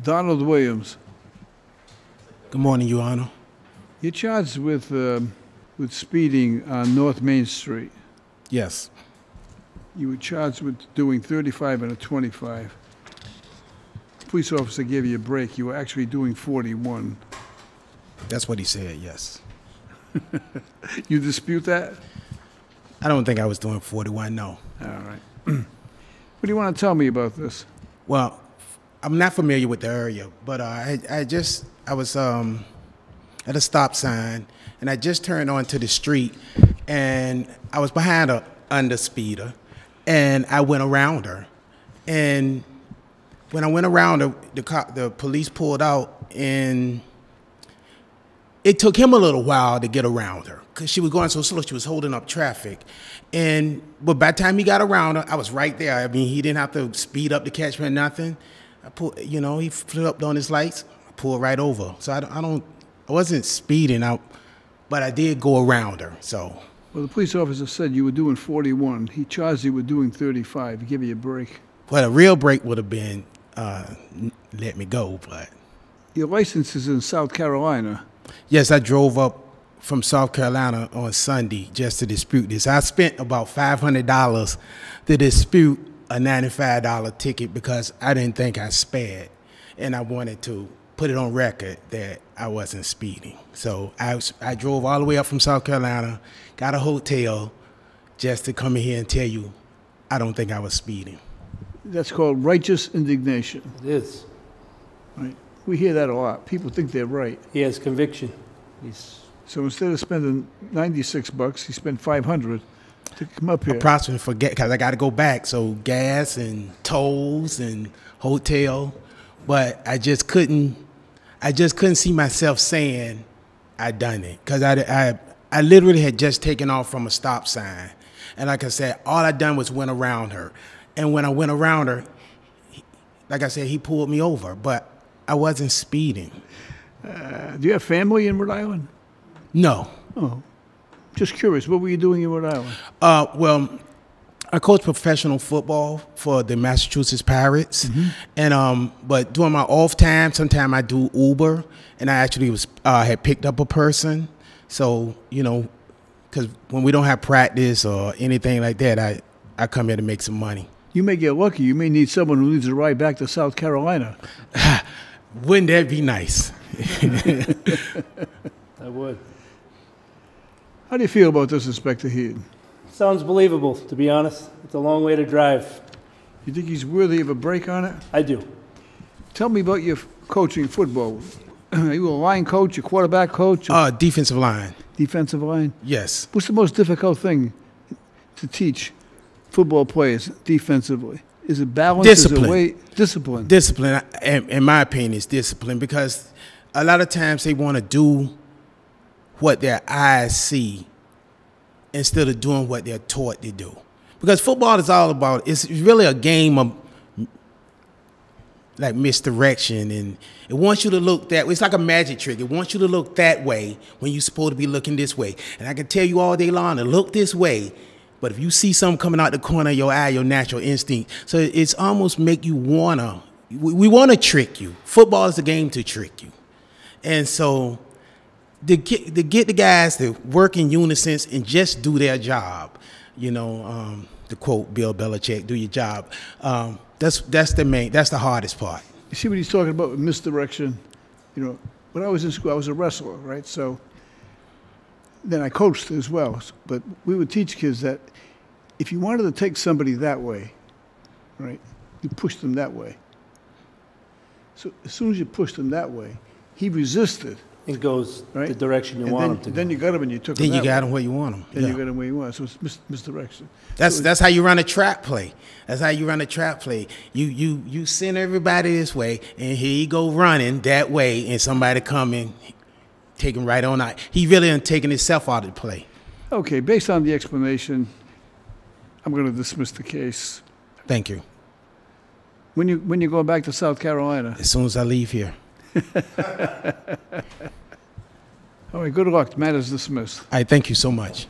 Donald Williams, Good morning, Your Honor. you're charged with speeding on North Main Street. Yes. You were charged with doing 35 and a 25. Police officer gave you a break. You were actually doing 41. That's what he said, yes. You dispute that? I don't think I was doing 41, no. All right. What do you want to tell me about this? Well, I'm not familiar with the area, but I was at a stop sign, and I just turned onto the street, and I was behind a underspeeder, and I went around her. And when I went around her, the police pulled out, and it took him a little while to get around her because she was going so slow. She was holding up traffic. But by the time he got around her, I was right there. I mean, he didn't have to speed up to catch me or nothing. He flipped on his lights. I pulled right over. So I wasn't speeding out, but I did go around her, so. Well, the police officer said you were doing 41. He charged you with doing 35. He gave you a break. Well, a real break would have been let me go, but. Your license is in South Carolina. Yes, I drove up from South Carolina on Sunday just to dispute this. I spent about $500 to dispute a $95 ticket because I didn't think I sped, and I wanted to put it on record that I wasn't speeding. So I drove all the way up from South Carolina, got a hotel just to come in here and tell you I don't think I was speeding. That's called righteous indignation. It is. Right? We hear that a lot. People think they're right. He has conviction. So instead of spending $96, he spent $500 to come up here. Approximately because I got to go back, so gas and tolls and hotel, but I just couldn't see myself saying I done it because I literally had just taken off from a stop sign, and like I said, all I done was went around her, and when I went around her, like I said, he pulled me over, but I wasn't speeding. Do you have family in Rhode Island? No. Oh, just curious. What were you doing in Rhode Island? Well, I coach professional football for the Massachusetts Pirates, and but during my off time, sometimes I do Uber, and I actually had picked up a person. So because when we don't have practice or anything like that, I come here to make some money. You may get lucky. You may need someone who needs a ride back to South Carolina. Wouldn't that be nice? I would. How do you feel about this, Inspector Heaton? Sounds believable, to be honest. It's a long way to drive. You think he's worthy of a break on it? I do. Tell me about your coaching football. Are you a line coach, a quarterback coach? Defensive line. Defensive line? Yes. What's the most difficult thing to teach football players defensively? Is it balance? Discipline. Is it weight? Discipline. Discipline, in my opinion, is discipline because a lot of times they want to do what their eyes see instead of doing what they're taught to do. Because football is all about, it's really a game of like misdirection, and it wants you to look that way. It's like a magic trick. It wants you to look that way when you're supposed to be looking this way. And I can tell you all day long to look this way, but if you see something coming out the corner of your eye, your natural instinct, so it's almost make you wanna, we wanna trick you. Football is a game to trick you. And so to get the guys to work in unison and just do their job, to quote Bill Belichick, do your job. That's the hardest part. You see what he's talking about with misdirection? When I was in school, I was a wrestler, right? So then I coached as well. But we would teach kids that if you wanted to take somebody that way, right, you push them that way. So as soon as you pushed him that way, he resisted. It goes right? the direction you want him to go. Then you got him and you took him Then you that got way. him where you want him. Then Yeah. you got him where you want. So it's misdirection. That's how you run a trap play. That's how you run a trap play. You send everybody this way, and here you go running that way, and somebody coming, taking right on out. He really ain't taking himself out of the play. Okay, based on the explanation, I'm going to dismiss the case. Thank you. When you go back to South Carolina? As soon as I leave here. All right, good luck. The matter is dismissed. All right, thank you so much.